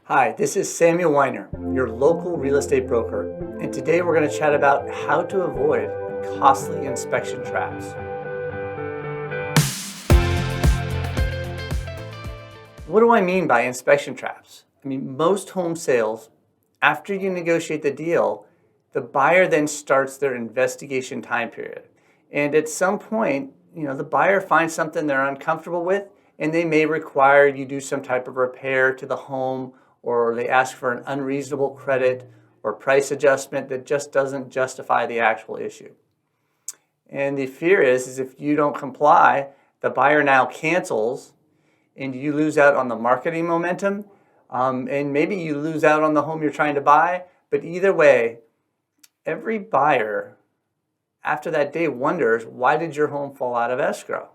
Hi, this is Samuel Weiner, your local real estate broker, and today we're going to chat about how to avoid costly inspection traps. What do I mean by inspection traps? Most home sales, after you negotiate the deal, the buyer then starts their investigation time period. And at some point, the buyer finds something they're uncomfortable with, and they may require you do some type of repair to the home, or they ask for an unreasonable credit or price adjustment that just doesn't justify the actual issue. And the fear is if you don't comply, the buyer now cancels and you lose out on the marketing momentum, and maybe you lose out on the home you're trying to buy. But either way, every buyer after that day wonders, why did your home fall out of escrow?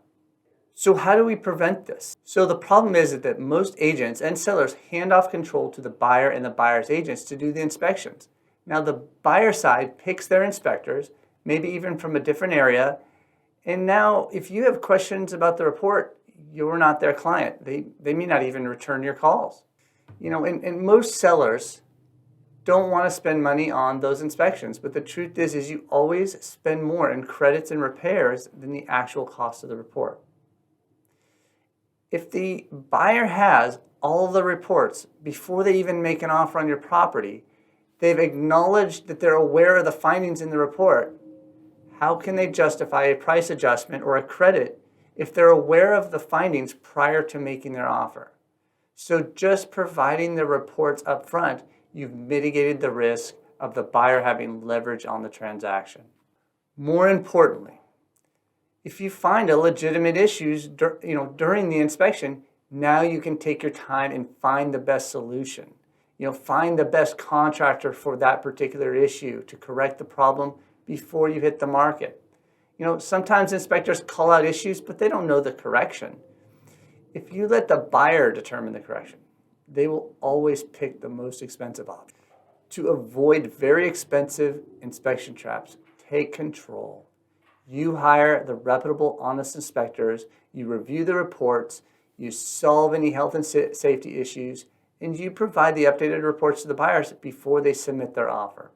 So how do we prevent this? So the problem is that most agents and sellers hand off control to the buyer and the buyer's agents to do the inspections. Now the buyer side picks their inspectors, maybe even from a different area. And now if you have questions about the report, you're not their client. They may not even return your calls. And most sellers don't want to spend money on those inspections. But the truth is you always spend more in credits and repairs than the actual cost of the report. If the buyer has all the reports before they even make an offer on your property, they've acknowledged that they're aware of the findings in the report, how can they justify a price adjustment or a credit if they're aware of the findings prior to making their offer? So just providing the reports up front, you've mitigated the risk of the buyer having leverage on the transaction. More importantly, if you find a legitimate issues during the inspection, now you can take your time and find the best solution. Find the best contractor for that particular issue to correct the problem before you hit the market. Sometimes inspectors call out issues, but they don't know the correction. If you let the buyer determine the correction, they will always pick the most expensive option. To avoid very expensive inspection traps, take control. You hire the reputable, honest inspectors, you review the reports, you solve any health and safety issues, and you provide the updated reports to the buyers before they submit their offer.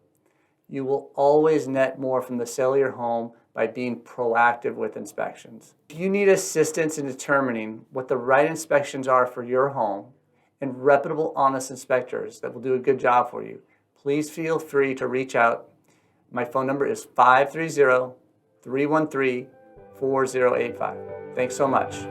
You will always net more from the sale of your home by being proactive with inspections. If you need assistance in determining what the right inspections are for your home and reputable, honest inspectors that will do a good job for you, please feel free to reach out. My phone number is 530-313-4085. Thanks so much.